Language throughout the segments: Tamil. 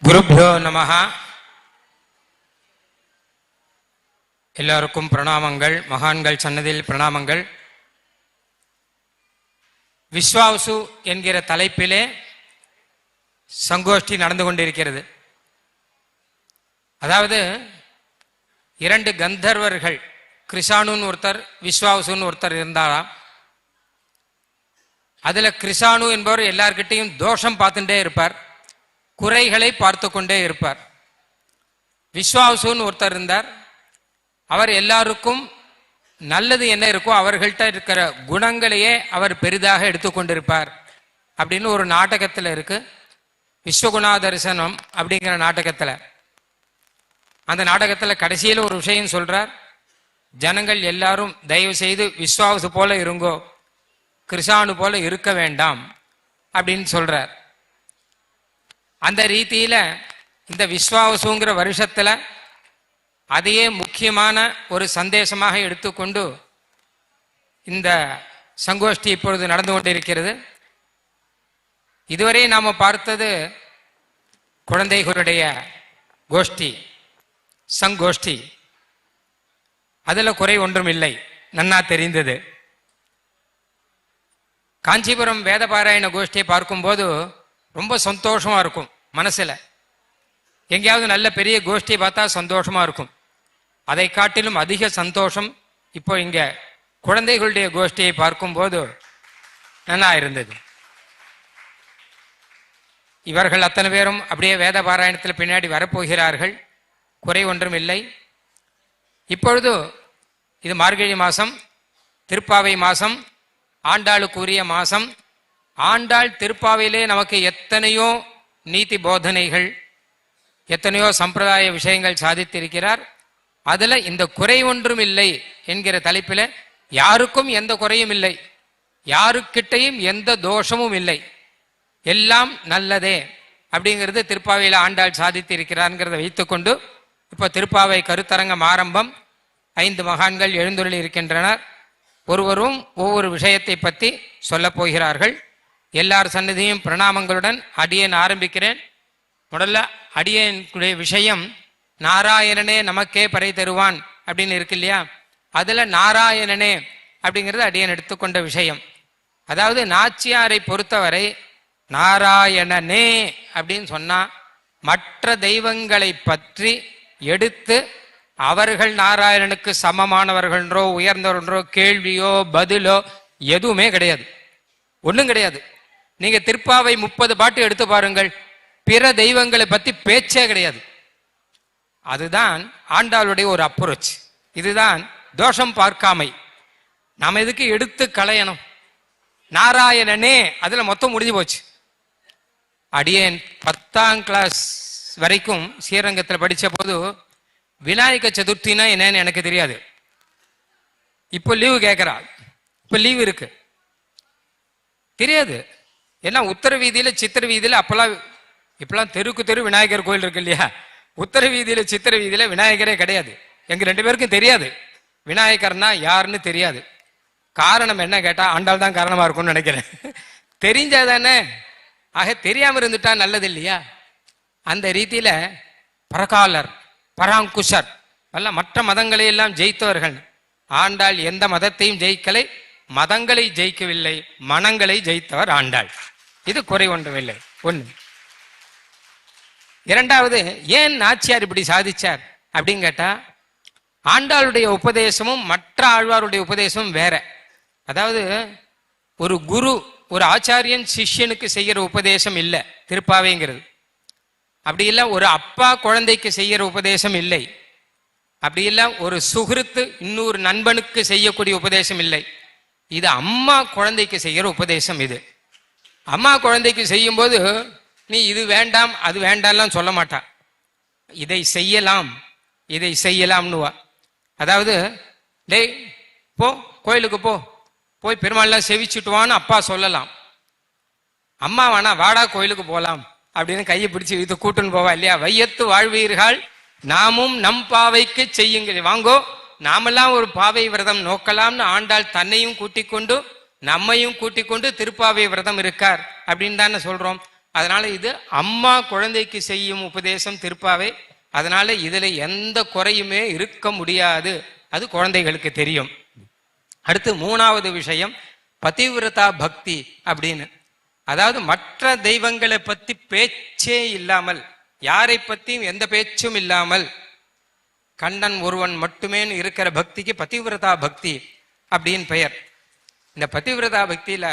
குருப்யோ நமஹ. எல்லாருக்கும் பிரணாமங்கள். மகான்கள் சன்னதியில் பிரணாமங்கள். விஸ்வாவசு என்கிற தலைப்பிலே சங்கோஷ்டி நடந்து கொண்டிருக்கிறது. அதாவது இரண்டு கந்தர்வர்கள், கிருஷாணுன்னு ஒருத்தர், விஸ்வாவசுன்னு ஒருத்தர் இருந்தாராம். அதுல கிருஷாணு என்பவர் எல்லார்கிட்டையும் தோஷம் பார்த்துட்டே இருப்பார், குறைகளை பார்த்து கொண்டே இருப்பார். விஸ்வாவசுன்னு ஒருத்தர் இருந்தார், அவர் எல்லாருக்கும் நல்லது என்ன இருக்கோ அவர்கள்ட்ட இருக்கிற குணங்களையே அவர் பெரிதாக எடுத்துக்கொண்டிருப்பார் அப்படின்னு ஒரு நாடகத்தில் இருக்கு. விஸ்வகுணா தரிசனம் அப்படிங்கிற நாடகத்தில், அந்த நாடகத்தில் கடைசியில் ஒரு விஷயம் சொல்றார். ஜனங்கள் எல்லாரும் தயவு செய்து விஸ்வாவசு போல இருங்கோ, கிருஷாணு போல இருக்க வேண்டாம் அப்படின்னு சொல்றார். அந்த ரீதியில இந்த விஸ்வாவசுங்கிற வருஷத்துல அதையே முக்கியமான ஒரு சந்தேசமாக எடுத்துக்கொண்டு இந்த சங்கோஷ்டி இப்பொழுது நடந்து கொண்டிருக்கிறது. இதுவரை நாம பார்த்தது குழந்தைகளுடைய கோஷ்டி, சங்கோஷ்டி. அதுல குறை ஒன்றும் இல்லை, நன்னா தெரிந்தது. காஞ்சிபுரம் வேதபாராயண கோஷ்டியை பார்க்கும்போது ரொம்ப சந்தோஷமா இருக்கும் மனசுல. எங்கேயாவது நல்ல பெரிய கோஷ்டியை பார்த்தா சந்தோஷமா இருக்கும். அதை காட்டிலும் அதிக சந்தோஷம் இப்போ இங்க குழந்தைகளுடைய கோஷ்டியை பார்க்கும்போது நல்லா இருந்தது. இவர்கள் அத்தனை பேரும் அப்படியே வேத பாராயணத்தில் பின்னாடி வரப்போகிறார்கள், குறை ஒன்றும் இல்லை. இப்பொழுது இது மார்கழி மாசம், திருப்பாவை மாசம், ஆண்டாளுக்குரிய மாசம். ஆண்டாள் திருப்பாவையிலே நமக்கு எத்தனையோ நீதி போதனைகள், எத்தனையோ சம்பிரதாய விஷயங்கள் சாதித்திருக்கிறார். அதுல இந்த குறை ஒன்றும் இல்லை என்கிற தலைப்பில் யாருக்கும் எந்த குறையும் இல்லை, யாருக்கிட்டையும் எந்த தோஷமும் இல்லை, எல்லாம் நல்லதே அப்படிங்கிறது திருப்பாவையில் ஆண்டாள் சாதித்திருக்கிறார்ங்கிறத வைத்துக்கொண்டு இப்போ திருப்பாவை கருத்தரங்கம் ஆரம்பம். 5 மகான்கள் எழுந்துள்ளி இருக்கின்றனர். ஒருவரும் ஒவ்வொரு விஷயத்தை பற்றி சொல்ல போகிறார்கள். எல்லார் சன்னதியும் பிரணாமங்களுடன் அடியேன் ஆரம்பிக்கிறேன். முதல்ல அடியேனுடைய விஷயம் நாராயணனே நமக்கே பறை தருவான் அப்படின்னு இருக்கு இல்லையா, அதுல நாராயணனே அப்படிங்கிறது அடியேன் எடுத்துக்கொண்ட விஷயம். அதாவது நாச்சியாரை பொறுத்தவரை நாராயணனே அப்படின்னு சொன்னா மற்ற தெய்வங்களை பற்றி எடுத்து அவர்கள் நாராயணனுக்கு சமமானவர்களோ உயர்ந்தவர்களோ கேள்வியோ பதிலோ எதுவுமே கிடையாது, ஒன்றும் கிடையாது. நீங்க திருப்பாவை 30 பாட்டு எடுத்து பாருங்கள், பிற தெய்வங்களை பத்தி பேச்சே கிடையாது. அதுதான் ஆண்டாளுடைய ஒரு அப்ரோச். இதுதான் தோஷம் பார்க்காமை. நாம எதுக்கு எடுத்து களையணும்? நாராயணனே அதுல மொத்தம் முடிஞ்சு போச்சு. அடியேன் 10ஆம் கிளாஸ் வரைக்கும் ஸ்ரீரங்கத்தில் படிச்ச போது விநாயக சதுர்த்தினா என்னன்னு எனக்கு தெரியாது. இப்போ லீவு கேட்கிறா, இப்போ லீவு இருக்கு தெரியாது. ஏன்னா உத்தர வீதியில சித்திர வீதியில இப்பெல்லாம் தெருக்கு தெரு விநாயகர் கோயில் இருக்கு இல்லையா, உத்தர வீதியில சித்திர வீதியில விநாயகரே கிடையாது. எங்க 2 பேருக்கும் தெரியாது விநாயகர்னா யாருன்னு தெரியாது. காரணம் என்ன கேட்டா ஆண்டாள் தான் காரணமா இருக்கும்னு நினைக்கிறேன். தெரிஞ்சாதானே, ஆக தெரியாம இருந்துட்டா நல்லது இல்லையா. அந்த ரீதியில பரகாலர், பராங்குஷர் எல்லாம் மற்ற மதங்களை எல்லாம் ஜெயித்தவர்கள். ஆண்டாள் எந்த மதத்தையும் ஜெயிக்கலை, மதங்களை ஜெயிக்கவில்லை, மனங்களை ஜெயித்தவர் ஆண்டாள். இது குறை ஒன்றுமில்லை. ஒண்ணு. இரண்டாவது, ஏன் நாச்சியார் இப்படி சாதிச்சார் அப்படின்னு கேட்டா, ஆண்டாளுடைய உபதேசமும் மற்ற ஆழ்வாருடைய உபதேசமும் வேற. அதாவது ஒரு குரு, ஒரு ஆச்சாரியன் சிஷ்யனுக்கு செய்யற உபதேசம் இல்லை திருப்பாவைங்கிறது. அப்படி இல்லை ஒரு அப்பா குழந்தைக்கு செய்யற உபதேசம் இல்லை. அப்படி இல்லை ஒரு சுகிருத்து இன்னொரு நண்பனுக்கு செய்யக்கூடிய உபதேசம் இல்லை. இது அம்மா குழந்தைக்கு செய்யற உபதேசம். இது அம்மா குழந்தைக்கு செய்யும் போது நீ இது வேண்டாம் அது வேண்டாம்லாம் சொல்ல மாட்டா, இதை செய்யலாம் இதை செய்யலாம்னுவா. அதாவது டேய் போ கோயிலுக்கு போய் பெருமாள்லாம் செவிச்சுட்டுவான்னு அப்பா சொல்லலாம். அம்மா வேணா வாடா கோயிலுக்கு போலாம் அப்படின்னு கையை பிடிச்சு இது கூட்டுன்னு போவா இல்லையா. வையத்து வாழ்வீர்கள் நாமும் நம் பாவைக்கு செய்யுங்கள், வாங்கோ நாமெல்லாம் ஒரு பாவை விரதம் நோக்கலாம்னு ஆண்டாள் தன்னையும் கூட்டிக் கொண்டு நம்மையும் கூட்டிக் கொண்டு திருப்பாவை விரதம் இருக்கார் அப்படின்னு தானே சொல்றோம். அதனால இது அம்மா குழந்தைக்கு செய்யும் உபதேசம் திருப்பாவை. அதனால இதுல எந்த குறையுமே இருக்க முடியாது, அது குழந்தைகளுக்கு தெரியும். அடுத்து மூணாவது விஷயம் பதிவிரதா பக்தி அப்படின்னு. அதாவது மற்ற தெய்வங்களை பத்தி பேச்சே இல்லாமல், யாரை பத்தியும் எந்த பேச்சும் இல்லாமல் கண்ணன் ஒருவன் மட்டுமே இருக்கிற பக்திக்கு பதிவிரதா பக்தி அப்படின்னு பெயர். இந்த பதிவிரதா பக்தியில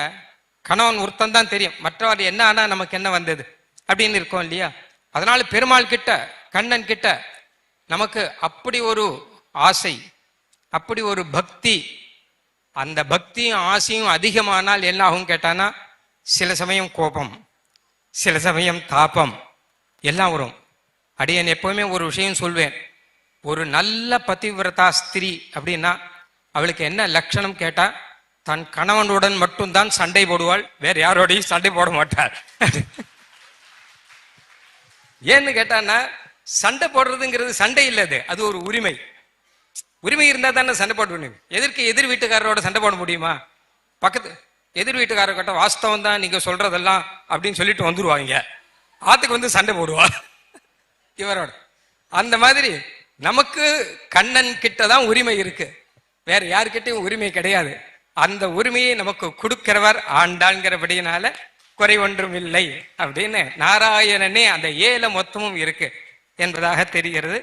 கணவன் ஒருத்தன் தான் தெரியும், மற்றவர் என்ன ஆனா நமக்கு என்ன வந்தது அப்படின்னு இருக்கோம் இல்லையா. அதனால பெருமாள் கிட்ட கண்ணன் கிட்ட நமக்கு அப்படி ஒரு ஆசை, அப்படி ஒரு பக்தி. அந்த பக்தியும் ஆசையும் அதிகமானால் என்ன ஆகும் கேட்டானா, சில சமயம் கோபம், சில சமயம் தாபம் எல்லாம் வரும். அடியன் எப்பவுமே ஒரு விஷயம் சொல்வேன், ஒரு நல்ல பதிவிரதா ஸ்திரீ அப்படின்னா அவளுக்கு என்ன லட்சணம் கேட்டா, தன் கணவனுடன் மட்டும்தான் சண்டை போடுவாள், வேற யாரோடையும் சண்டை போட மாட்டாள். ஏன்னு கேட்டான்னா, சண்டை போடுறதுங்கிறது சண்டை இல்லது, அது ஒரு உரிமை. உரிமை இருந்தா தானே சண்டை போட முடியும். எதிர் வீட்டுக்காரரோட சண்டை போட முடியுமா? பக்கத்து எதிர் வீட்டுக்காரர்கிட்ட வாஸ்தவம் தான் நீங்க சொல்றதெல்லாம் அப்படின்னு சொல்லிட்டு வந்துருவாங்க, ஆத்துக்கு வந்து சண்டை போடுவா இவரோட. அந்த மாதிரி நமக்கு கண்ணன் கிட்டதான் உரிமை இருக்கு, வேற யாருக்கிட்டையும் உரிமை கிடையாது. அந்த உரிமையை நமக்கு கொடுக்கிறவர் ஆண்டாள்ங்கிறபடியினால குறை ஒன்றும் இல்லை அப்படின்னு நாராயணனே அந்த ஏல மொத்தமும் இருக்கு என்பதாக தெரிகிறது.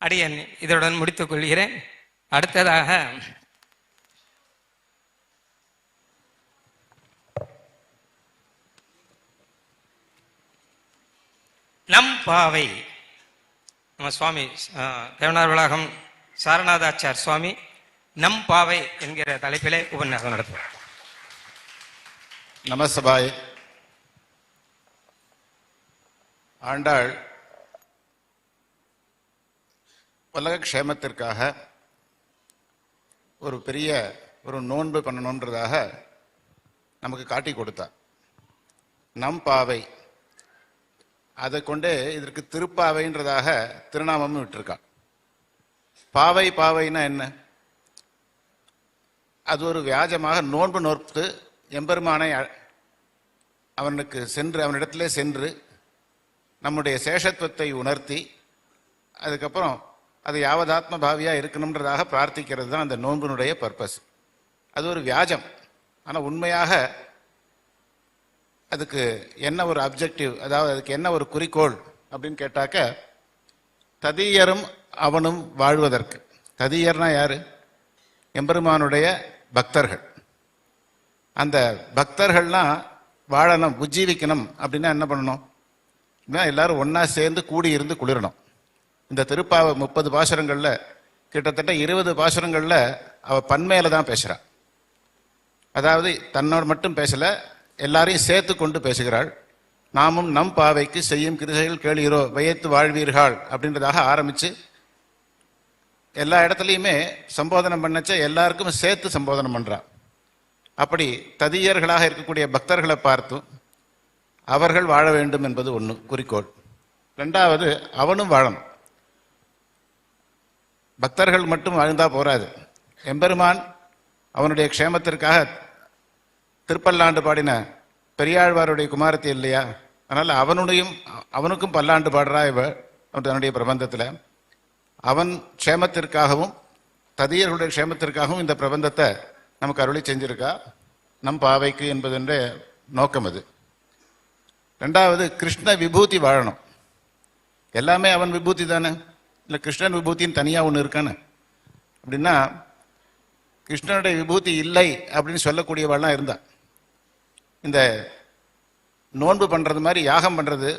அடியன் இதனுடன் முடித்துக் கொள்கிறேன். அடுத்ததாக நம் பாவை, நம்ம சுவாமி தேவனார் வளாகம் சாரநாதாச்சார் சுவாமி நம் பாவை என்கிற தலைப்பிலே உபன்யாசம் நடத்துவார். நமசபாய். ஆண்டாள் உலக க்ஷேமத்திற்காக ஒரு பெரிய ஒரு நோன்பு பண்ணணுன்றதாக நமக்கு காட்டி கொடுத்தார். நம் பாவை, அதை கொண்டு இதற்கு திருப்பாவைன்றதாக திருநாமமும் விட்டிருக்கான். பாவை பாவைன்னா என்ன? அது ஒரு வியாஜமாக நோன்பு நோற்பு எம்பெருமானை அவனுக்கு சென்று அவனிடத்திலே சென்று நம்முடைய சேஷத்துவத்தை உணர்த்தி அதுக்கப்புறம் அது யாவதாத்ம பாவியா இருக்கணும்ன்றதாக பிரார்த்திக்கிறது தான் அந்த நோன்பினுடைய பர்பஸ். அது ஒரு வியாஜம். ஆனால் உண்மையாக அதுக்கு என்ன ஒரு அப்ஜெக்டிவ், அதாவது அதுக்கு என்ன ஒரு குறிக்கோள் அப்படின்னு கேட்டாக்க, ததியரும் அவனும் வாழ்வதற்கு. ததியர்னா யாரு? எம்பெருமானுடைய பக்தர்கள். அந்த பக்தர்கள்லாம் வாழணும், உஜ்ஜீவிக்கணும் அப்படின்னா என்ன பண்ணணும்? எல்லாரும் ஒன்னா சேர்ந்து கூடி இருந்து குளிரணும். இந்த திருப்பாவை 30 பாசுரங்கள்ல கிட்டத்தட்ட 20 பாசுரங்கள்ல அவ பன்மையில தான் பேசுறா. அதாவது தன்னோடு மட்டும் பேசல, எல்லாரையும் சேர்த்து கொண்டு பேசுகிறாள். நாமும் நம் பாவைக்கு செய்யும் கிருசைகள் கேளீரோ வையத்து வாழ்வீர்கள் அப்படின்றதாக ஆரம்பிச்சு எல்லா இடத்துலையுமே சம்போதனம் பண்ணச்ச எல்லாருக்கும் சேர்த்து சம்போதனம் பண்றா. அப்படி ததியர்களாக இருக்கக்கூடிய பக்தர்களை பார்த்தும் அவர்கள் வாழ வேண்டும் என்பது ஒன்று குறிக்கோள். ரெண்டாவது, அவனும் வாழணும். பக்தர்கள் மட்டும் வாழ்ந்தா போராது. எம்பெருமான் அவனுடைய க்ஷேமத்திற்காக திருப்பல்லாண்டு பாடின பெரியாழ்வாருடைய குமாரத்தி இல்லையா? அதனால அவனுக்கும் பல்லாண்டு பாடுறா இவ தன்னுடைய பிரபந்தத்தில். அவன் க்ஷேமத்திற்காகவும் ததியர்களுடைய க்ஷேமத்திற்காகவும் இந்த பிரபந்தத்தை நமக்கு அருளி செஞ்சிருக்கா. நம் பாவைக்கு என்பதென்ற நோக்கம் அது. ரெண்டாவது, கிருஷ்ண விபூதி வாழணும். எல்லாமே அவன் விபூதி தானே, இல்லை கிருஷ்ணன் விபூதின்னு தனியாக ஒன்று இருக்கானே? அப்படின்னா கிருஷ்ணனுடைய விபூதி இல்லை அப்படின்னு சொல்லக்கூடியவாள்லாம் இருந்தா. இந்த நோன்பு பண்றது மாதிரி யாகம் பண்றது,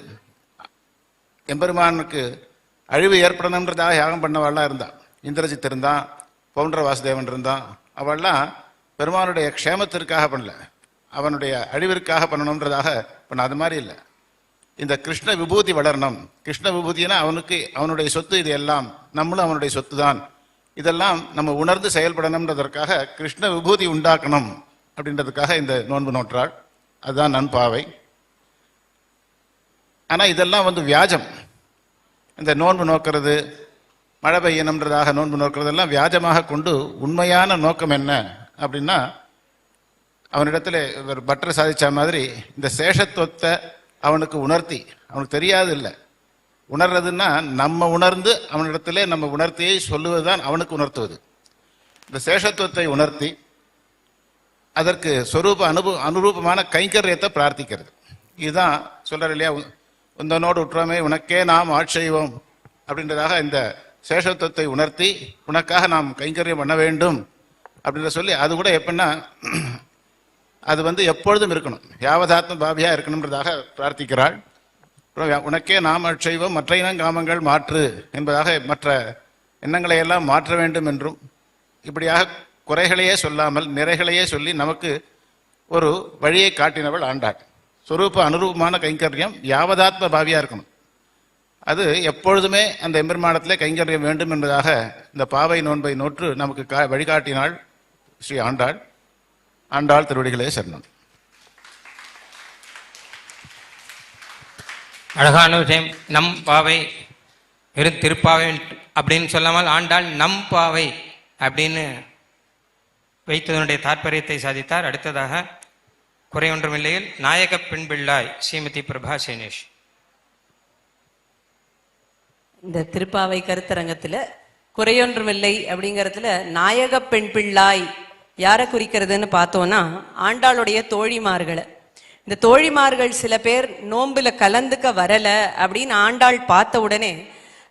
எம்பெருமானுக்கு அழிவு ஏற்படணுன்றதாக யாகம் பண்ணவாள்லாம் இருந்தான். இந்திரஜித் இருந்தான், பவுண்டர வாசுதேவன் இருந்தான். அவள்லாம் பெருமானுடைய க்ஷேமத்திற்காக பண்ணல, அவனுடைய அழிவிற்காக பண்ணணுன்றதாக பண்ண. அது மாதிரி இல்லை. இந்த கிருஷ்ண விபூதி வளரணும். கிருஷ்ண விபூதினா அவனுடைய சொத்து, இது எல்லாம் நம்மளும் அவனுடைய சொத்து தான். இதெல்லாம் நம்ம உணர்ந்து செயல்படணும்ன்றதற்காக கிருஷ்ண விபூதி உண்டாக்கணும் அப்படின்றதுக்காக இந்த நோன்பு நோற்றாள். அதுதான் நன்பாவை. ஆனா இதெல்லாம் வியாஜம். இந்த நோன்பு நோக்கிறது, மழை பெய்யணும்ன்றதாக நோன்பு நோக்கிறதெல்லாம் வியாஜமாக கொண்டு உண்மையான நோக்கம் என்ன அப்படின்னா, அவனிடத்துல இவர் பட்டர் சாதிச்ச மாதிரி இந்த சேஷத்துவத்தை அவனுக்கு உணர்த்தி, அவனுக்கு தெரியாது இல்லை, உணர்றதுன்னா நம்ம உணர்ந்து அவனிடத்திலே நம்ம உணர்த்தியை சொல்லுவதுதான் அவனுக்கு உணர்த்துவது. இந்த சேஷத்துவத்தை உணர்த்தி அதற்கு சொரூப அனுரூபமான கைங்கரியத்தை பிரார்த்திக்கிறது. இதுதான் சொல்றாரு இல்லையா, உந்தனோடு உற்றமே உனக்கே நாம் ஆட்செய்வோம் அப்படின்றதாக இந்த சேஷத்துவத்தை உணர்த்தி உனக்காக நாம் கைங்கரியம் பண்ண வேண்டும் அப்படின்ற சொல்லி, அது கூட எப்படின்னா அது எப்பொழுதும் இருக்கணும், யாவதாத்ம பாவியா இருக்கணும்ன்றதாக பிரார்த்திக்கிறாள். உனக்கே நாம் ஆட்செய்வோம் மற்ற இனங்காமங்கள் மாற்று என்பதாக மற்ற எண்ணங்களை எல்லாம் மாற்ற வேண்டும் என்றும், இப்படியாக குறைகளையே சொல்லாமல் நிறைகளையே சொல்லி நமக்கு ஒரு வழியை காட்டினவள் ஆண்டாள். சொரூப அனுரூபமான கைங்கரியம் யாவதாத்ம பாவியா இருக்கணும், அது எப்பொழுதுமே அந்த எம்பெருமானத்திலே கைங்கரியம் வேண்டும் என்பதாக இந்த பாவை நோன்பை நோற்று நமக்கு வழிகாட்டினாள் ஸ்ரீ ஆண்டாள். ஆண்டாள் திருவடிகளே சரணம். அழகான விஷயம். நம் பாவை வெறும் திருப்பாவை அப்படின்னு சொல்லாமல் ஆண்டாள் நம் பாவை அப்படின்னு வைத்ததனுடைய தாற்பயத்தை சாதித்தார். அடுத்ததாக குறையொன்றுமில்லையில் நாயக பெண் பிள்ளாய் ஸ்ரீமதி பிரபா சேனேஷ். இந்த திருப்பாவை கருத்தரங்கத்துல குறையொன்றுமில்லை அப்படிங்கறதுல நாயக பெண் பிள்ளாய் யாரை குறிக்கிறதுன்னு பார்த்தோம்னா ஆண்டாளுடைய தோழிமார்களை. இந்த தோழிமார்கள் சில பேர் நோன்புல கலந்துக்க வரல அப்படின்னு ஆண்டாள் பார்த்த உடனே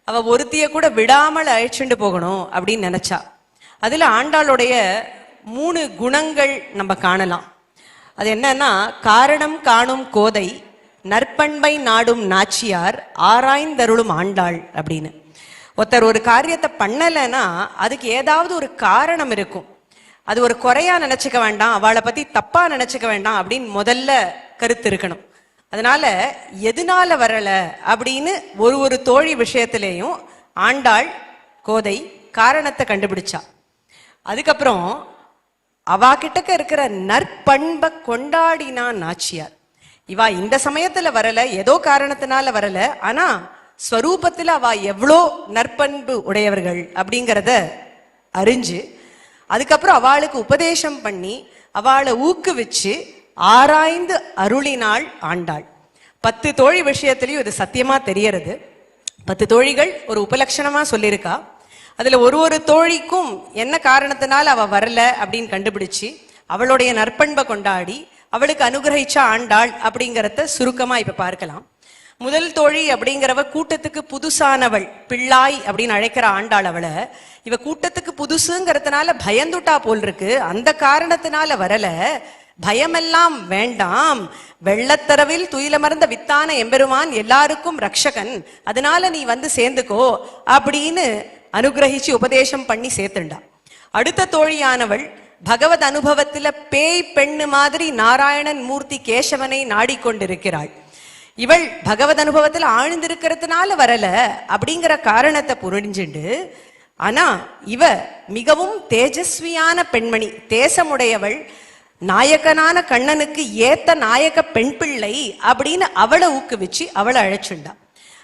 அவ ஒருத்திய கூட விடாமல் அழைச்சுண்டு போகணும் அப்படின்னு நினைச்சா. அதுல ஆண்டாளுடைய 3 குணங்கள் நம்ம காணலாம். அது என்னன்னா, காரணம் காணும் கோதை, நற்பண்பை நாடும் நாச்சியார், ஆராய்ந்தருளும் ஆண்டாள் அப்படின்னு. ஒருத்தர் ஒரு காரியத்தை பண்ணலைன்னா அதுக்கு ஏதாவது ஒரு காரணம் இருக்கும். அது ஒரு குறையா நினைச்சுக்க வேண்டாம், அவளை பத்தி தப்பா நினைச்சுக்க வேண்டாம் அப்படின்னு முதல்ல கருத்து இருக்கணும். அதனால எதனால வரல அப்படின்னு ஒரு தோழி விஷயத்திலேயும் ஆண்டாள் கோதை காரணத்தை கண்டுபிடிச்சா. அதுக்கப்புறம் அவா கிட்டக்க இருக்கிற நற்பண்பை கொண்டாடினா நாச்சியார். இவா இந்த சமயத்துல வரல, ஏதோ காரணத்தினால வரல, ஆனா ஸ்வரூபத்துல அவ எவ்வளோ நற்பண்பு உடையவர்கள் அப்படிங்கிறத அறிஞ்சு அதுக்கப்புறம் அவளுக்கு உபதேசம் பண்ணி அவளை ஊக்குவிச்சு ஆராய்ந்து அருளினாள் ஆண்டாள். 10 தோழி விஷயத்திலையும் இது சத்தியமா தெரியறது. 10 தோழிகள் ஒரு உபலட்சணமா சொல்லியிருக்கா. அதுல ஒரு தோழிக்கும் என்ன காரணத்தினால அவ வரல அப்படின்னு கண்டுபிடிச்சு அவளுடைய நற்பண்பை கொண்டாடி அவளுக்கு அனுகிரகிச்சா ஆண்டாள் அப்படிங்கிறத சுருக்கமா இப்ப பார்க்கலாம். முதல் தோழி அப்படிங்கிறவ கூட்டத்துக்கு புதுசானவள், பிள்ளாய் அப்படின்னு அழைக்கிற ஆண்டாள் அவளை. இவ கூட்டத்துக்கு புதுசுங்கிறதுனால பயந்துட்டா போல் இருக்கு, அந்த காரணத்தினால வரல. பயமெல்லாம் வேண்டாம், வெள்ளத்தரவில் துயிலமர்ந்த வித்தான எம்பெருமான் எல்லாருக்கும் ரக்ஷகன், அதனால நீ வந்து சேர்ந்துக்கோ அப்படின்னு அனுகிரகிச்சு உபதேசம் பண்ணி சேர்த்துண்டா. அடுத்த தோழியானவள் பகவத் அனுபவத்துல பேய் பெண்ணு மாதிரி நாராயணன் மூர்த்தி கேசவனை நாடிக்கொண்டிருக்கிறாள். இவள் பகவத் அனுபவத்துல ஆழ்ந்திருக்கிறதுனால வரல அப்படிங்கிற காரணத்தை புரிஞ்சுண்டு, ஆனா இவ மிகவும் தேஜஸ்வியான பெண்மணி, தேசமுடையவள், நாயகனான கண்ணனுக்கு ஏத்த நாயக பெண் பிள்ளை அப்படின்னு அவளை ஊக்குவிச்சு அவளை அழைச்சுண்டா.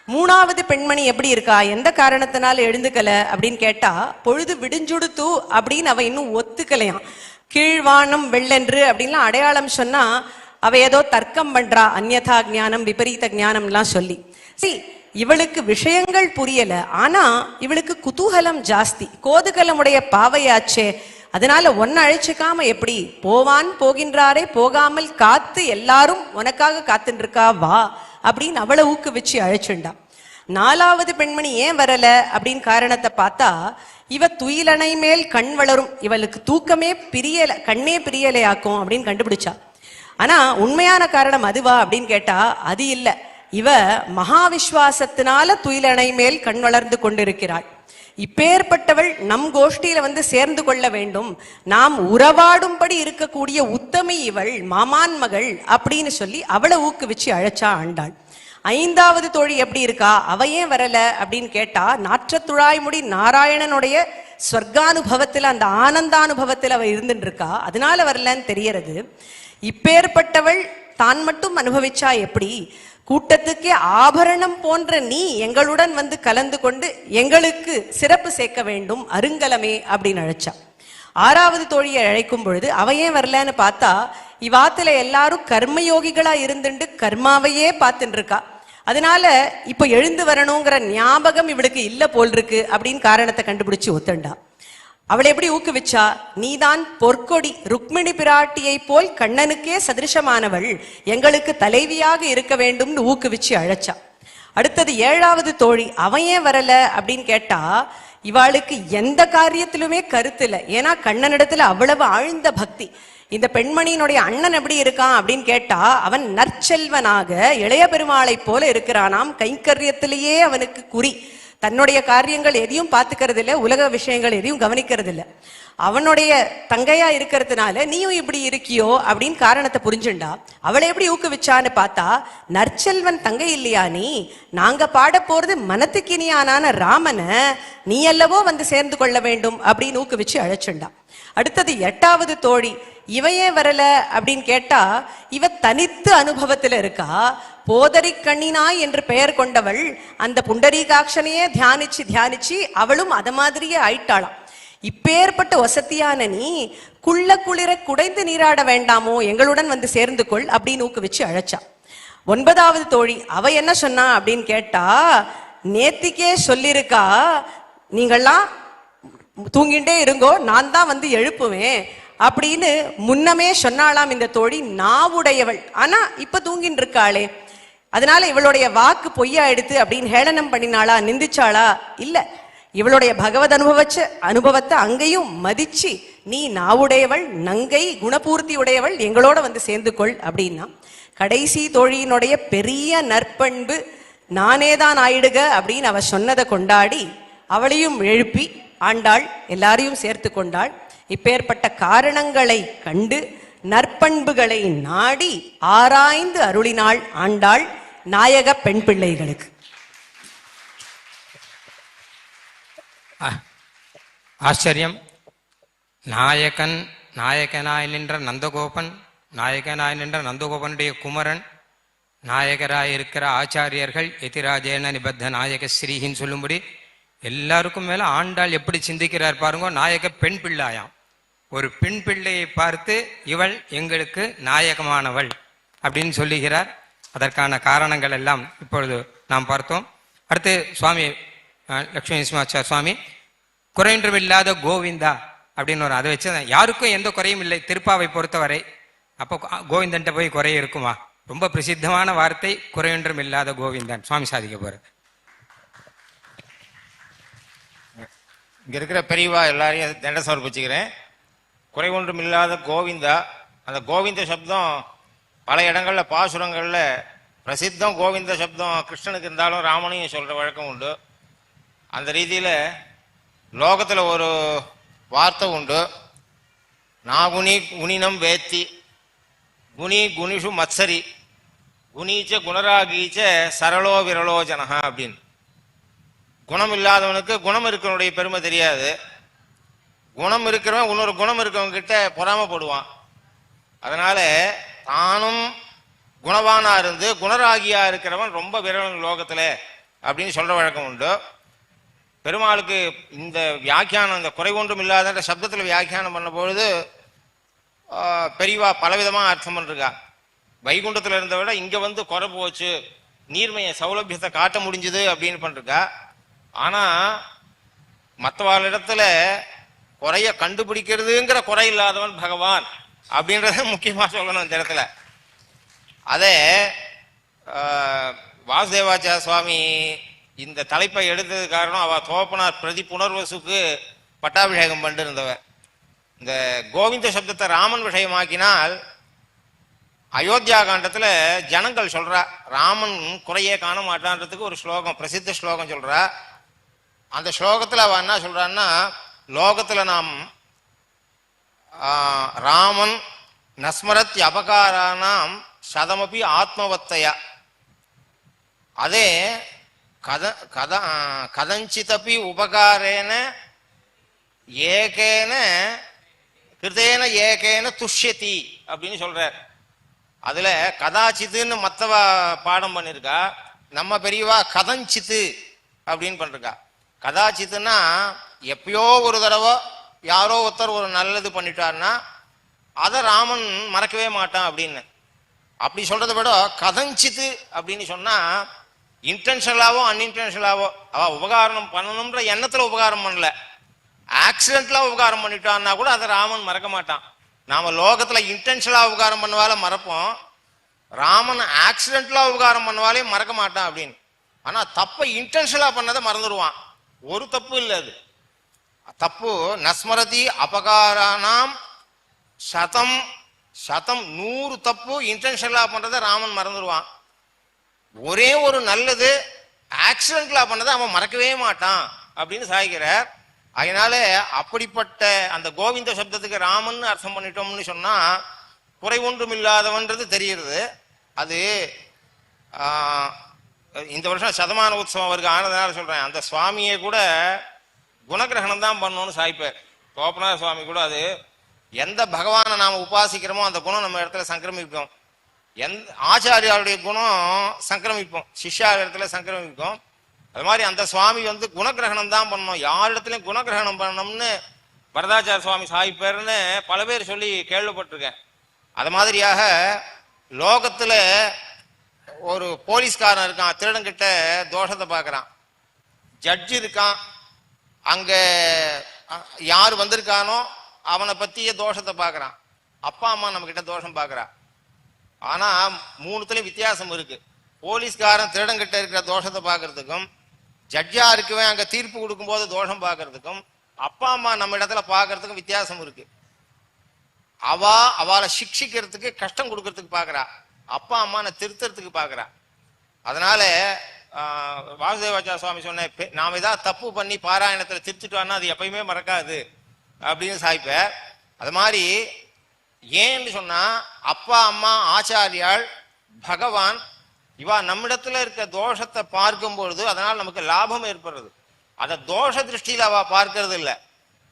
3வது பெண்மணி எப்படி இருக்கா, எந்த காரணத்தினால எழுந்துக்கல அப்படின்னு கேட்டா, பொழுது விடிஞ்சுடுத்து அப்படின்னு அவ இன்னும் ஒத்துக்கலையாம். கீழ்வானம் வெள்ளென்று அப்படின்லாம் அடையாளம் சொன்னா அவ ஏதோ தர்க்கம் பண்றா, அந்யதா ஞானம் விபரீத ஞானம்லாம் சொல்லி. இவளுக்கு விஷயங்கள் புரியல, ஆனா இவளுக்கு குதூகலம் ஜாஸ்தி, கோதுகலமுடைய பாவையாச்சே, அதனால ஒன்ன அழைச்சிக்காம எப்படி, போவான் போகின்றாரே போகாமல் காத்து எல்லாரும் உனக்காக காத்துட்டு இருக்கா வா அப்படின்னு அவளை ஊக்குவிச்சு அழைச்சுண்டா. 4வது பெண்மணி ஏன் வரல அப்படின்னு காரணத்தை பார்த்தா, இவ துயிலணை மேல் கண் வளரும், இவளுக்கு தூக்கமே பிரியல, கண்ணே பிரியலையாக்கும் அப்படின்னு கண்டுபிடிச்சா. ஆனா உண்மையான காரணம் அதுவா அப்படின்னு கேட்டா அது இல்ல. இவ மகாவிஸ்வாசத்தினால துயிலணை மேல் கண் வளர்ந்து கொண்டிருக்கிறாள். இப்பேற்பட்டவள் நம் கோஷ்டியில வந்து சேர்ந்து கொள்ள வேண்டும், நாம் உறவாடும்படி இருக்கக்கூடிய உத்தமி இவள், மாமான் மகள் அப்படின்னு சொல்லி அவளை ஊக்குவிச்சு அழைச்சா ஆண்டாள். 5வது தோழி எப்படி இருக்கா, அவ ஏன் வரல அப்படின்னு கேட்டா, நாற்றத்துழாய்முடி நாராயணனுடைய ஸ்வர்கானுபவத்துல அந்த ஆனந்தானுபவத்துல அவ இருந்துட்டு இருக்கா, அதனால வரலன்னு தெரியறது. இப்பேற்பட்டவள் தான் மட்டும் அனுபவிச்சா எப்படி, கூட்டத்துக்கே ஆபரணம் போன்ற நீ எங்களுடன் வந்து கலந்து கொண்டு எங்களுக்கு சிறப்பு சேர்க்க வேண்டும் அருங்கலமே அப்படின்னு அழைச்சா. 6வது தோழியை அழைக்கும் பொழுது அவ ஏன் வரலன்னு பார்த்தா, இவாத்துல எல்லாரும் கர்மயோகிகளா இருந்துட்டு கர்மாவையே பார்த்துட்டு இருக்கா. அதனால இப்ப எழுந்து வரணுங்கிற ஞாபகம் இவளுக்கு இல்ல போல் இருக்கு அப்படின்னு காரணத்தை கண்டுபிடிச்சு ஒத்துண்டா. அவளை எப்படி ஊக்குவிச்சா? நீதான் பொற்கொடி ருக்மிணி பிராட்டியை போல் கண்ணனுக்கே சதிருஷமானவள், எங்களுக்கு தலைவியாக இருக்க வேண்டும்னு ஊக்குவிச்சு அழைச்சா. அடுத்தது 7வது தோழி, அவன் ஏன் வரல அப்படின்னு கேட்டா, இவாளுக்கு எந்த காரியத்திலுமே கருத்து இல்லை. ஏன்னா கண்ணனிடத்துல அவ்வளவு ஆழ்ந்த பக்தி. இந்த பெண்மணியினுடைய அண்ணன் எப்படி இருக்கான் அப்படின்னு கேட்டா, அவன் நற்செல்வனாக இளைய பெருமாளை போல இருக்கிறானாம். கைங்கரியத்திலேயே அவனுக்கு குறி. தன்னுடைய காரியங்கள் எதையும் பார்த்துக்கிறது இல்லை, உலக விஷயங்கள் எதையும் கவனிக்கிறது இல்லை. அவனுடைய தங்கையா இருக்கிறதுனால நீயும் இப்படி இருக்கியோ அப்படின்னு காரணத்தை புரிஞ்சுண்டா. அவளை எப்படி ஊக்குவிச்சான்னு பார்த்தா, நற்செல்வன் தங்கை இல்லையா நீ, நாங்க பாட போறது மனத்துக்கினியானான ராமனை நீ அல்லவோ வந்து சேர்ந்து கொள்ள வேண்டும் அப்படின்னு ஊக்குவிச்சு அழைச்சுண்டா. அடுத்தது 8வது தோழி, இவையே வரல அப்படின்னு கேட்டா, இவ தனித்து அனுபவத்துல இருக்கா. போதரி கண்ணினாய் என்று பெயர் கொண்டவள் அந்த புண்டரீகாட்சனையே தியானிச்சு தியானிச்சு அவளும் அத மாதிரியே ஆயிட்டாளாம். இப்பேற்பட்ட வசதியான நீ குள்ள குளிர குடைந்து நீராட வேண்டாமோ, எங்களுடன் வந்து சேர்ந்து கொள் அப்படின்னு ஊக்குவிச்சு அழைச்சா. 9வது தோழி, அவ என்ன சொன்னா அப்படின்னு கேட்டா, நேத்திக்கே சொல்லிருக்கா, நீங்கள்லாம் தூங்கிட்டே இருங்கோ, நான் தான் வந்து எழுப்புவேன் அப்படின்னு முன்னமே சொன்னாலாம் இந்த தோழி. நாவுடையவள், ஆனா இப்ப தூங்கின்னு இருக்காளே, அதனால இவளுடைய வாக்கு பொய்யா எடுத்து அப்படின்னு ஹேளனம் பண்ணினாளா, நிந்திச்சாளா? இல்ல, இவளுடைய பகவத் அனுபவத்தை அங்கேயும் மதிச்சு, நீ நாவுடையவள், நங்கை, குணபூர்த்தி உடையவள், எங்களோட வந்து சேர்ந்து கொள் அப்படின்னா. கடைசி தோழியினுடைய பெரிய நற்பண்பு நானேதான் ஆயிடுக அப்படின்னு அவ சொன்னதை கொண்டாடி அவளையும் எழுப்பி ஆண்டாள் எல்லாரையும் சேர்த்து கொண்டாள். இப்பேற்பட்ட காரணங்களை கண்டு நற்பண்புகளை நாடி ஆராய்ந்து அருளினாள் ஆண்டாள் நாயக பெண் பிள்ளைகளுக்கு. ஆச்சரியம். நாயகனாய் நின்ற நந்தகோபன், நாயகனாய் நின்ற நந்தகோபனுடைய குமரன், நாயகராய் இருக்கிற ஆச்சாரியர்கள் எதிராஜேன நிபத்த நாயக ஸ்ரீஹின்னு சொல்லும்படி எல்லாருக்கும் மேல ஆண்டாள் எப்படி சிந்திக்கிறார் பாருங்க. நாயக பெண் பிள்ளையாம். ஒரு பெண் பிள்ளையை பார்த்து இவள் எங்களுக்கு நாயகமானவள் அப்படின்னு சொல்லுகிறார். அதற்கான காரணங்கள் எல்லாம் இப்பொழுது நாம் பார்த்தோம். அடுத்து சுவாமி லட்சுமி நரசிம்மாச்சார் சுவாமி குறையொன்றுமில்லாத கோவிந்தா அப்படின்னு அதை வச்சு யாருக்கும் எந்த குறையும் இல்லை திருப்பாவை பொறுத்தவரை. அப்போ கோவிந்தன்ட்ட போய் குறை இருக்குமா? ரொம்ப பிரசித்தமான வார்த்தை குறையொன்றும் இல்லாத கோவிந்தன். சுவாமி சாதிக்க போற இங்க இருக்கிற பெரியவா எல்லாரையும் தண்ட சமர்ப்பிச்சுக்கிறேன். குறை ஒன்றும் இல்லாத கோவிந்தா. அந்த கோவிந்த சப்தம் பல இடங்கள்ல பாசுரங்கள்ல பிரசித்தம். கோவிந்த சப்தம் கிருஷ்ணனுக்கு இருந்தாலும் ராமனையும் சொல்ற வழக்கம் உண்டு. அந்த ரீதியில லோகத்துல ஒரு வார்த்தை உண்டு, நாகுனி குணினம் வேத்தி குணி குணிஷு மத்சரி குணீச்ச குணராகீச்ச சரளோ விரலோ ஜனஹா அப்படின்னு. குணம் இல்லாதவனுக்கு குணம் இருக்கிறவனுடைய பெருமை தெரியாது. குணம் இருக்கிறவன் இன்னொரு குணம் இருக்கிறவங்க கிட்ட பொறாமப்படுவான். அதனால தானும் குணவானா இருந்து குணராகியா இருக்கிறவன் ரொம்ப விரலன் லோகத்துல அப்படின்னு சொல்ற வழக்கம் உண்டு. பெருமாளுக்கு இந்த வியாக்கியானம், இந்த குறை ஒன்றும் இல்லாத சப்தத்துல வியாக்கியானம் பண்ண பொழுது பெரியவா பலவிதமா அர்த்தம் பண்ணிருக்கா. வைகுண்டத்துல இருந்த விட இங்க வந்து குறை போச்சு, நீர்மைய சௌலபியத்தை காட்ட முடிஞ்சது அப்படின்னு பண்ணிருக்கா. ஆனா மற்றவாளிடத்துல குறைய கண்டுபிடிக்கிறதுங்கிற குறை இல்லாதவன் பகவான் அப்படின்றத முக்கியமா சொல்லணும் இந்த இடத்துல. அதே வாசுதேவாச்சார சுவாமி இந்த தலைப்பை எடுத்தது காரணம், அவ தோப்பனார் பிரதி புனர்வசுக்கு பட்டாபிஷேகம் பண்ணிட்டு இருந்தவர். இந்த கோவிந்த சப்தத்தை ராமன் விஷயமாக்கினால் அயோத்தியா காண்டத்துல ஜனங்கள் சொல்றா ராமன் குறையே காண மாட்டான்றதுக்கு ஒரு ஸ்லோகம், பிரசித்த ஸ்லோகம் சொல்றா. அந்த ஸ்லோகத்துல அவ என்ன சொல்றான்னா, லோகத்துல நாம் ராமன் நஸ்மரத் அபகாரானாம் சதமபி ஆத்மவத்தையா, அதே கதஞ்சிதபி உபகாரேன ஏகேன கிருதேன ஏகேன துஷ்யதி அப்படின்னு சொல்றார். அதுல கதாச்சித்துன்னு மத்தவ பாடம் பண்ணிருக்கா, நம்ம பெரியவா கதஞ்சித்து அப்படின்னு பண்ணிருக்கா. கதாச்சித்துன்னா எப்பயோ ஒரு தடவை யாரோ ஒருத்தர் ஒரு நல்லது பண்ணிட்டாருன்னா அதை ராமன் மறக்கவே மாட்டான் அப்படின்னு. அப்படி சொல்றதை விட கதஞ்சித்து அப்படின்னு சொன்னா இன்டென்ஷனலாவோ அன்இன்டென்ஷனலாவோ அவ உபகாரம் பண்ணணும்ன்ற எண்ணத்துல உபகாரம் பண்ணல, ஆக்சிடென்ட்லா உபகாரம் பண்ணிட்டான்னா கூட அதை ராமன் மறக்க மாட்டான். நாம லோகத்துல இன்டென்ஷனலா உபகாரம் பண்ணுவால மறப்போம், ராமன் ஆக்சிடென்ட்லா உபகாரம் பண்ணுவாலே மறக்க மாட்டான் அப்படின்னு. ஆனா தப்பை இன்டென்ஷனலா பண்ணதை மறந்துடுவான். ஒரு தப்பு இல்லை, அது தப்பு. நஸ்மரதி அபகாரானாம் சதம் சதம் 100 தப்பு இன்டென்ஷனலா பண்றதை ராமன் மறந்துடுவான். ஒரே ஒரு நல்லது ஆக்சிடென்ட்லா பண்ணதை அவன் மறக்கவே மாட்டான் அப்படின்னு சாய்கிறார். அதனால அப்படிப்பட்ட அந்த கோவிந்த சப்தத்துக்கு ராமன் அர்த்தம் பண்ணிட்டோம்னு சொன்னா குறை ஒன்றும் இல்லாதவன்றது தெரிகிறது. அது இந்த வருஷம் சதமான உற்சவம் அவருக்கு ஆனதுனால சொல்றேன், அந்த சுவாமியை கூட குணகிரகணம் தான் பண்ணணும்னு சாய்ப்பார். கோபநாத சுவாமி கூட அது எந்த பகவானை நாம உபாசிக்கிறோமோ அந்த குணம் நம்ம இடத்துல சங்கிரமிப்போம், எந்த ஆச்சாரியாருடைய குணம் சங்கிரமிப்போம், சிஷ்யா இடத்துல சங்கிரமிப்போம். அது மாதிரி அந்த சுவாமி குணகிரகணம் தான் பண்ணணும், யார் இடத்துலையும் குணகிரகணம் பண்ணணும்னு வரதாச்சார சுவாமி சாய்ப்பார்னு பல பேர் சொல்லி கேள்விப்பட்டிருக்கேன். அது மாதிரியாக லோகத்துல ஒரு போலீஸ்காரன் இருக்கான், திருடங்கிட்ட தோஷத்தை பார்க்கறான். ஜட்ஜி இருக்கான், அங்க யார் வந்திருக்கானோ அவனை பத்திய தோஷத்தை பார்க்கறான். அப்பா அம்மா நம்ம கிட்ட தோஷம் பார்க்கறா. ஆனா 3த்துலயும் வித்தியாசம் இருக்கு. போலீஸ்காரன் திருடங்கிட்ட இருக்கிற தோஷத்தை பார்க்கறதுக்கும், ஜட்ஜா இருக்குவன் அங்க தீர்ப்பு கொடுக்கும் போது தோஷம் பார்க்கறதுக்கும், அப்பா அம்மா நம்ம இடத்துல பார்க்கறதுக்கும் வித்தியாசம் இருக்கு. அவளை சிக்ஷிக்கிறதுக்கு கஷ்டம் கொடுக்கறதுக்கு பார்க்கறா, அப்பா அம்மா திருத்தறதுக்கு பார்க்கறா. அதனால வாசுதேவாச்சார சுவாமி சொன்ன, நாம ஏதாவது தப்பு பண்ணி பாராயணத்துல திருத்திட்டோம்னா அது எப்பயுமே மறக்காது அப்படின்னு சாய்ப்பார். அது மாதிரி ஏன்னு சொன்னா அப்பா அம்மா ஆச்சாரியால் பகவான் இவா நம்மிடத்துல இருக்க தோஷத்தை பார்க்கும் பொழுது அதனால் நமக்கு லாபம் ஏற்படுறது. அதை தோஷ திருஷ்டியில அவ பார்க்கறது இல்லை,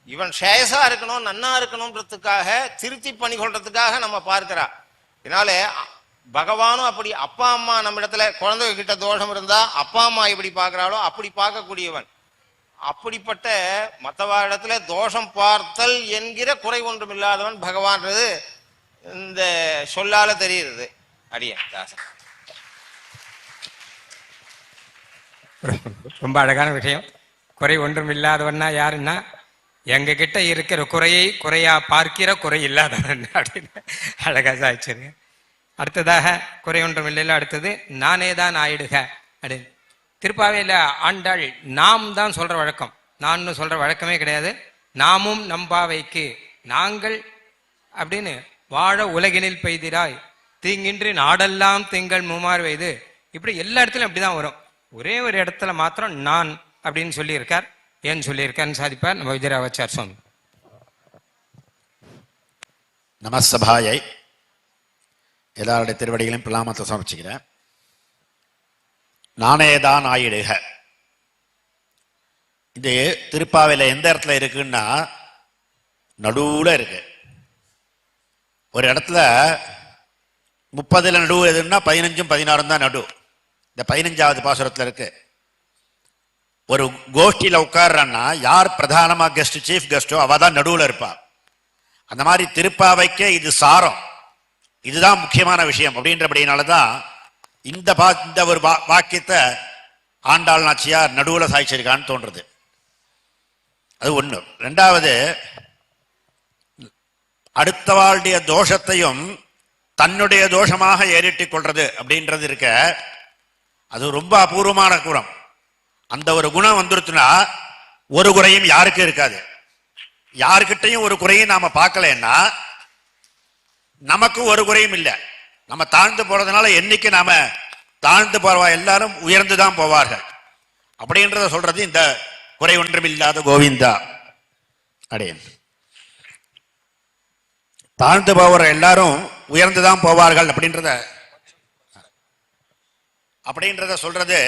இவன் சேஷா இருக்கணும் நன்னா இருக்கணும்ன்றதுக்காக திருத்தி பண்ணி கொள்றதுக்காக நம்ம பார்க்கிறா. இதனால பகவானும் அப்படி அப்பா அம்மா நம்ம இடத்துல குழந்தைங்க கிட்ட தோஷம் இருந்தா அப்பா அம்மா எப்படி பார்க்கிறாளோ அப்படி பார்க்கக்கூடியவன். அப்படிப்பட்ட மற்றவா இடத்துல தோஷம் பார்த்தல் என்கிற குறை ஒன்றும் இல்லாதவன் பகவான்றது இந்த சொல்லால தெரியுது. அடியே தாசன் ரொம்ப அழகான விஷயம். குறை ஒன்றும் இல்லாதவன்னா யாருன்னா எங்க கிட்ட இருக்கிற குறையை குறையா பார்க்கிற குறை இல்லாதவன் அப்படின்னு அழகா சாய்ச்சிருங்க. அடுத்ததாக குறை ஒன்றும் இல்லைல்ல, அடுத்தது நானே தான் ஆயிடுக அப்படின்னு. திருப்பாவையில் ஆண்டாள் நாம் தான் சொல்ற வழக்கம், நான் சொல்ற வழக்கமே கிடையாது. நாமும் நம்பாவைக்கு நாங்கள் அப்படின்னு வாழ உலகினில் பெய்திராய் தீங்கின்றி நாடெல்லாம் திங்கள் முமார் வைது, இப்படி எல்லா இடத்துலையும் அப்படிதான் வரும். ஒரே ஒரு இடத்துல மாத்திரம் நான் அப்படின்னு சொல்லியிருக்கார். ஏன் சொல்லியிருக்காருன்னு சாதிப்பார் நம்ம விஜயராவாச்சார் சுவாமி. நமசபாயை எல்லாருடைய திருவடிகளையும் பிரணாமத்தை சமர்ப்பிச்சுக்கிறேன். நானேதான் ஆயிடுக, இது திருப்பாவையில் எந்த இடத்துல இருக்குன்னா நடுவுல இருக்கு. ஒரு இடத்துல 30 நடுவு எதுன்னா 15 16 தான் நடு. இந்த 15வது பாசுரத்துல இருக்கு. ஒரு கோஷ்டியில உட்கார்றான்னா யார் பிரதானமா கெஸ்ட் சீஃப் கெஸ்டோ அவ தான் நடுவுல இருப்பா. அந்த மாதிரி திருப்பாவைக்கே இது சாரம், இதுதான் முக்கியமான விஷயம். அப்படின்றபடினாலதான் இந்த ஒரு வாக்கியத்தை ஆண்டாள் நாச்சியார் நடுவுல சாய்ச்சிருக்கான்னு தோன்றது. அது ஒண்ணு. ரெண்டாவது, அடுத்தவாளுடைய தோஷத்தையும் தன்னுடைய தோஷமாக ஏறிட்டுக் கொள்றது அப்படின்றது இருக்க, அது ரொம்ப அபூர்வமான குணம். அந்த ஒரு குணம் வந்துருச்சுன்னா ஒரு குறையும் யாருக்கு இருக்காது. யாருக்கிட்டையும் ஒரு குறையும் நாம பார்க்கலன்னா நமக்கு ஒரு குறையும் இல்லை. நம்ம தாழ்ந்து போறதுனால என்னைக்கு நாம தாழ்ந்து போறவா எல்லாரும் உயர்ந்துதான் போவார்கள். அப்படின்றத சொல்றது இந்த குறை ஒன்றுமில்லாத கோவிந்தா அடையன். தாழ்ந்து போகிற எல்லாரும் உயர்ந்துதான் போவார்கள் அப்படின்றத சொல்றது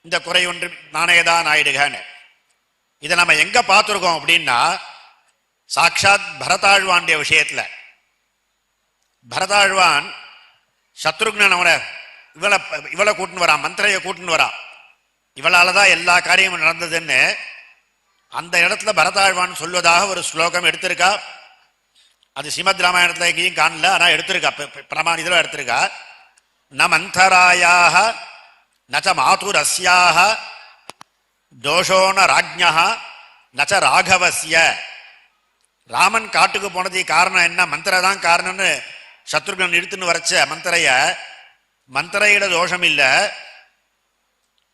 இந்த குறை ஒன்று நானேதான் ஆயிடுகான்னு. இதை நம்ம எங்க பார்த்துருக்கோம் அப்படின்னா சாட்சாத் பரதாழ்வானுடைய விஷயத்துல. பரதாழ்வான் சத்ருக்னன் அவனை இவளை கூட்டின்னு வரான், மந்திரையை கூட்டின்னு வரான். இவளாலதான் எல்லா காரியமும் நடந்ததுன்னு அந்த இடத்துல பரதாழ்வான் சொல்வதாக ஒரு ஸ்லோகம் எடுத்திருக்கா. அது ஸ்ரீமத் ராமாயணத்துல எங்கேயும் காணல, ஆனா எடுத்திருக்கா, பிரமாணிதில் எடுத்திருக்கா. ந மந்தராயாக நச்ச மாதுரஸ்யாக தோஷோன ராஜ்ஞா நச்ச ராகவஸ்ய. ராமன் காட்டுக்கு போனதுக்கு காரணம் என்ன? மந்திர தான் காரணம்னு சத்ருகன் இழுத்துன்னு வரைச்ச மந்திரையிட தோஷம் இல்ல.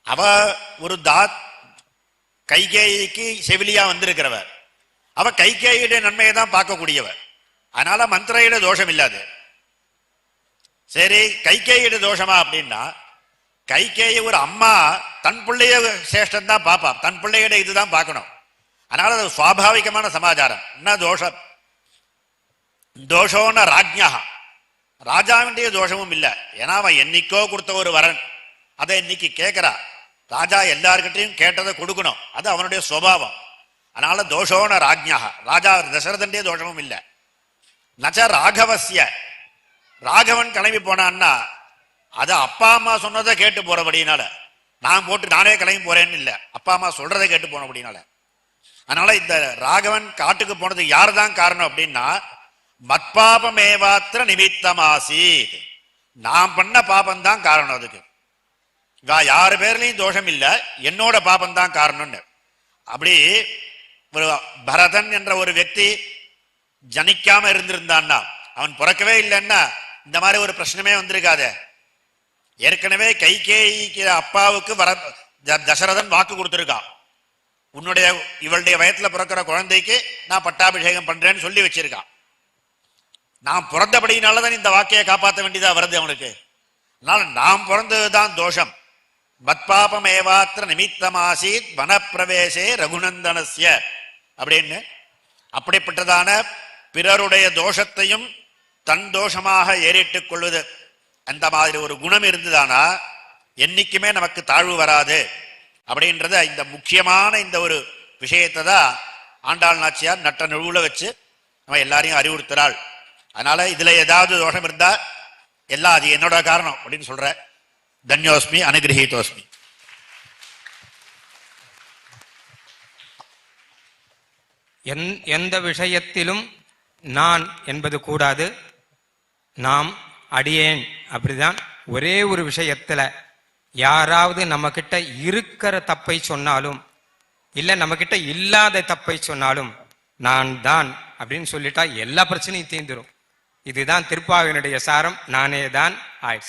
அவ ஒரு கைகேயிக்கு செவிலியா வந்திருக்கிறவர், அவ கைகேயிட நன்மையை தான் பார்க்கக்கூடியவர். அதனால மந்திரையிட தோஷம் இல்லாது. சரி, கைகேயிட தோஷமா அப்படின்னா, கைகேயி ஒரு அம்மா தன் பிள்ளைய சேஷ்டம் தான் பார்ப்பா, தன் பிள்ளையிட இதுதான் பார்க்கணும். அதனால அது சுவாபாவிகமான சமாச்சாரம். என்ன தோஷம்? தோஷோன ராஜ்யா, ராஜாவுடைய தோஷமும் இல்லை. ஏன்னா அவன் என்னைக்கோ கொடுத்த ஒரு வரன், அதை இன்னைக்கு கேட்கிறா. ராஜா எல்லார்கிட்டையும் கேட்டதை கொடுக்கணும், அது அவனுடைய சுபாவம். அதனால தோஷோன ராஜ்யா, ராஜா தசரதனுடைய தோஷமும் இல்லை. நச்ச ராகவசிய, ராகவன் கிளம்பி போனான்னா அது அப்பா அம்மா சொன்னதை கேட்டு போறபடினால, நான் போட்டு நானே கிளம்பி போறேன்னு இல்லை, அப்பா அம்மா சொல்றதை கேட்டு போனபடினால. அதனால இந்த ராகவன் காட்டுக்கு போனது யார் தான் காரணம் அப்படின்னா, மத்பாபமேவாத்திர நிமித்தமாசி, நான் பண்ண பாபம் தான் காரணம். அதுக்கு யாரு பேர்லயும் தோஷம் இல்லை, என்னோட பாபம் தான் காரணம்னு. அப்படி ஒரு பரதன் என்ற ஒரு వ్యక్తి ஜனிக்காம இருந்திருந்தான்னா, அவன் பிறக்கவே இல்லைன்னா இந்த மாதிரி ஒரு பிரச்சனமே வந்திருக்காதே. ஏற்கனவே கைகேயிக்கு அப்பாவுக்கு தசரதன் வாக்கு கொடுத்திருக்கான், உன்னுடைய இவளுடைய வயத்துல பிறக்கிற குழந்தைக்கு நான் பட்டாபிஷேகம் பண்றேன்னு சொல்லி வச்சிருக்கான். நான் பிறந்தபடினாலதான் இந்த வாக்கையை காப்பாற்ற வேண்டியதா வருது அவனுக்கு. அதனால நாம் பிறந்ததுதான் தோஷம். மத்பாபம் ஏவாத்திர நிமித்தமாசீத் வனப்பிரவேசே ரகுநந்தனஸ்ய அப்படின்னு. அப்படிப்பட்டதான பிறருடைய தோஷத்தையும் தன் தோஷமாக ஏறிட்டுக் கொள்வது, அந்த மாதிரி ஒரு குணம் இருந்ததானா என்னைக்குமே நமக்கு தாழ்வு வராது. அப்படின்றத இந்த முக்கியமான இந்த ஒரு விஷயத்தை தான் ஆண்டாள் நாச்சியார் நட்ட நடுவுல வச்சு நம்ம எல்லாரையும் அறிவுறுத்துறாள். அதனால இதுல ஏதாவது தோஷம் இருந்தா எல்லாம் அது என்னோட காரணம் அப்படின்னு சொல்ற. தன்யோஸ்மி அனுகிரகீதோஸ்மி. எந்த விஷயத்திலும் நான் என்பது கூடாது, நாம் அடியேன். அப்படிதான். ஒரே ஒரு விஷயத்துல யாராவது நம்ம கிட்ட இருக்கிற தப்பை சொன்னாலும் இல்ல நம்ம கிட்ட இல்லாத தப்பை சொன்னாலும் நான் தான் அப்படின்னு சொல்லிட்டா எல்லா பிரச்சனையும் தீர்ந்துடும். இதுதான் திருப்பாவினுடைய சாரம். நானே தான்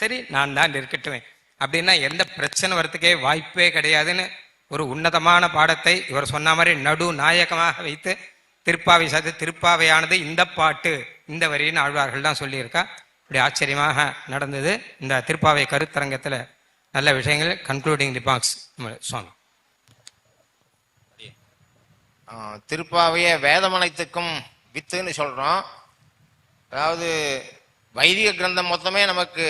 சரி, நான் தான் இருக்கட்டும் அப்படின்னா எந்த பிரச்சனை வரத்துக்கே வாய்ப்பே கிடையாதுன்னு ஒரு உன்னதமான பாடத்தை இவர் சொன்ன மாதிரி நடு நாயகமாக வைத்து திருப்பாவை திருப்பாவையானது இந்த பாட்டு இந்த வரின்னு ஆழ்வார்கள் தான் சொல்லியிருக்கா. இப்படி ஆச்சரியமாக நடந்தது இந்த திருப்பாவை கருத்தரங்கத்தில். நல்ல விஷயங்கள். கன்க்ளூடிங் ரிமார்க்ஸ் சுவாமி. திருப்பாவைய வேதமனைத்துக்கும் வித்துன்னு சொல்றோம். அதாவது வைதிக கிரந்தம் மொத்தமே நமக்கு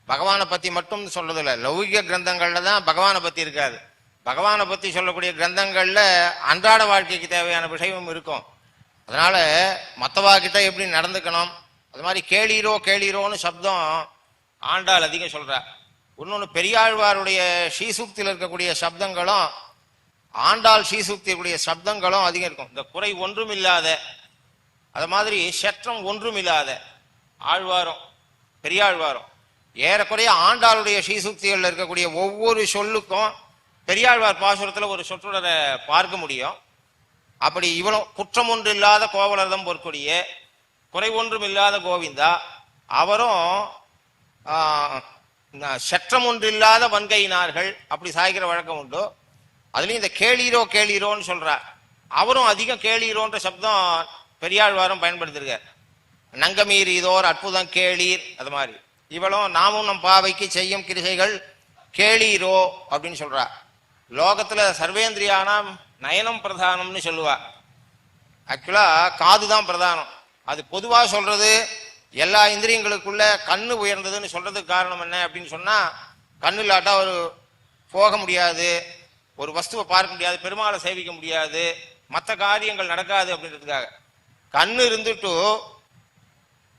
பகவானை பத்தி மட்டும் சொல்றதில்லை. லௌகிக கிரந்தங்கள்ல தான் பகவானை பத்தி இருக்காது. பகவானை பத்தி சொல்லக்கூடிய கிரந்தங்கள்ல அன்றாட வாழ்க்கைக்கு தேவையான விஷயமும் இருக்கும். அதனால மற்றவா கிட்ட எப்படி நடந்துக்கணும், அது மாதிரி கேளீரோ கேளீரோன்னு சப்தம் ஆண்டாள் அதிகம் சொல்றா. இன்னொன்று பெரியாழ்வாருடைய ஸ்ரீசூக்தியில் இருக்கக்கூடிய சப்தங்களும் ஆண்டாள் ஸ்ரீசூக்தியுடைய சப்தங்களும் அதிகம் இருக்கும். இந்த குறை ஒன்றும் இல்லாத, அது மாதிரி சற்றம் ஒன்றும் இல்லாத ஆழ்வாரும் பெரியாழ்வாரும் ஏறக்குறைய ஆண்டாளுடைய ஸ்ரீசூக்திகளில் இருக்கக்கூடிய ஒவ்வொரு சொல்லுக்கும் பெரியாழ்வார் பாசுரத்தில் ஒரு சொற்றொடரை பார்க்க முடியும். அப்படி இவ்வளவு குற்றம் ஒன்று இல்லாத கோவலர்தம் பொற்கொடிய குறை ஒன்றும் இல்லாத கோவிந்தா, அவரும் சற்றம் ஒன்று இல்லாத வன்கையினார்கள் அப்படி சாய்க்கிற வழக்கம் உண்டு. அதுலயும் இந்த கேளீரோ கேளீரோன்னு சொல்றார். அவரும் அதிகம் கேளீரோன்ற சப்தம் பெரியாழ்வாரும் பயன்படுத்திருக்கார். நங்கமீர் இதோர் அற்புதம் கேளீர், அது மாதிரி இவளும் நாமும் நம் பாவைக்கு செய்யும் கிரிசைகள் கேளீரோ அப்படின்னு சொல்றா. லோகத்துல சர்வேந்திரியானாம் நயனம் பிரதானம்னு சொல்லுவா. ஆக்சுவலா காது தான் பிரதானம். அது பொதுவா சொல்றது எல்லா இந்திரியங்களுக்குள்ள கண்ணு உயர்ந்ததுன்னு சொல்றதுக்கு காரணம் என்ன அப்படின்னு சொன்னா, கண்ணு இல்லாட்டா ஒரு போக முடியாது, ஒரு வஸ்துவை பார்க்க முடியாது, பெருமாளை சேவிக்க முடியாது, மற்ற காரியங்கள் நடக்காது அப்படின்றதுக்காக. கண்ணு இருந்துட்டு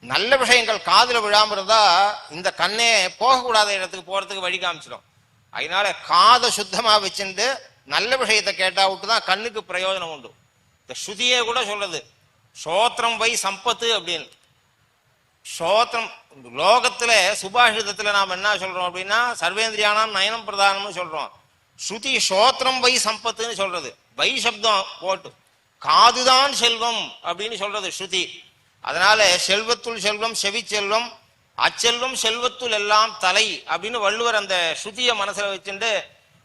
நல்ல விஷயங்கள் காதுல விழாம இருந்தா இந்த கண்ணே போகக்கூடாத இடத்துக்கு போறதுக்கு வழி காமிச்சிடும். அதனால காதை சுத்தமா வச்சுட்டு நல்ல விஷயத்தை கேட்டா விட்டுதான் கண்ணுக்கு பிரயோஜனம் உண்டு. இந்த ஸ்ருதியே கூட சொல்றது, ஸ்ரோத்திரம் வை சம்பத்து அப்படின்னு. ஸ்ரோத்திரம் லோகத்துல சுபாஷிதத்துல நாம் என்ன சொல்றோம் அப்படின்னா சர்வேந்திரியானாம் நயனம் பிரதானம்னு சொல்றோம். ஸ்ருதி ஸ்ரோத்திரம் வை சம்பத்துன்னு சொல்றது. வை சப்தம் போட்டு காதுதான் செல்வம் அப்படின்னு சொல்றது ஸ்ருதி. அதனால செல்வத்துள் செல்வம் செவி செல்வம் அச்செல்வம் செல்வத்துள் எல்லாம் தலை அப்படின்னு வள்ளுவர் அந்த ஸ்ருதியை மனசுல வச்சுட்டு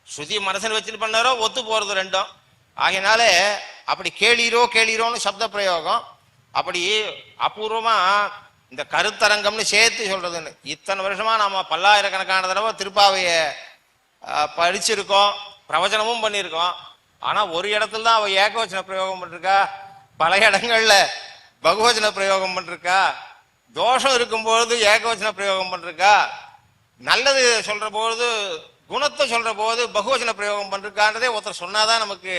ஸ்ருதியை மனசுல வச்சுட்டு பண்ணாரோ ஒத்து போறது ரெண்டும். ஆகையினால அப்படி கேளீரோன்னு சப்த பிரயோகம். அப்படி அபூர்வமா இந்த கருத்தரங்கம்னு சேர்த்து சொல்றதுன்னு இத்தனை வருஷமா நாம பல்லாயிரக்கணக்கான தடவை திருப்பாவைய படிச்சிருக்கோம், பிரவச்சனமும் பண்ணியிருக்கோம். ஆனா ஒரு இடத்துல தான் அவ ஏகவச்சன பிரயோகம் பண்ணிருக்கா, பல இடங்கள்ல பகுவச்சன பிரயோகம் பண்ணிருக்கா, தோஷம் இருக்கும்பொழுது ஏகவச்சன பிரயோகம் பண்ணிருக்கா, நல்லது சொல்ற பொழுது குணத்தை சொல்ற போது பகுவச்சன பிரயோகம் பண்ணிருக்கான்றதே ஒருத்தர் சொன்னாதான் நமக்கு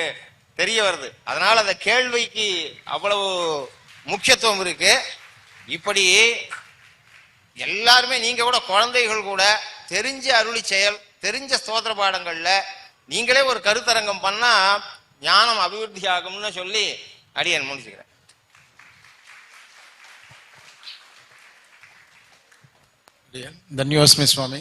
தெரிய வருது. அதனால அந்த கேள்விக்கு அவ்வளவு முக்கியத்துவம் இருக்கு. இப்படி எல்லாருமே நீங்க கூட குழந்தைகள் கூட தெரிஞ்ச அருளி செயல் தெரிஞ்ச ஸ்தோத்திர பாடங்கள்ல நீங்களே ஒரு கருத்தரங்கம் பண்ணா ஞானம் அபிவிருத்தி ஆகும்னு சொல்லி அடியேன் முடிச்சுக்கிறேன். धन्यवाद स्वामी.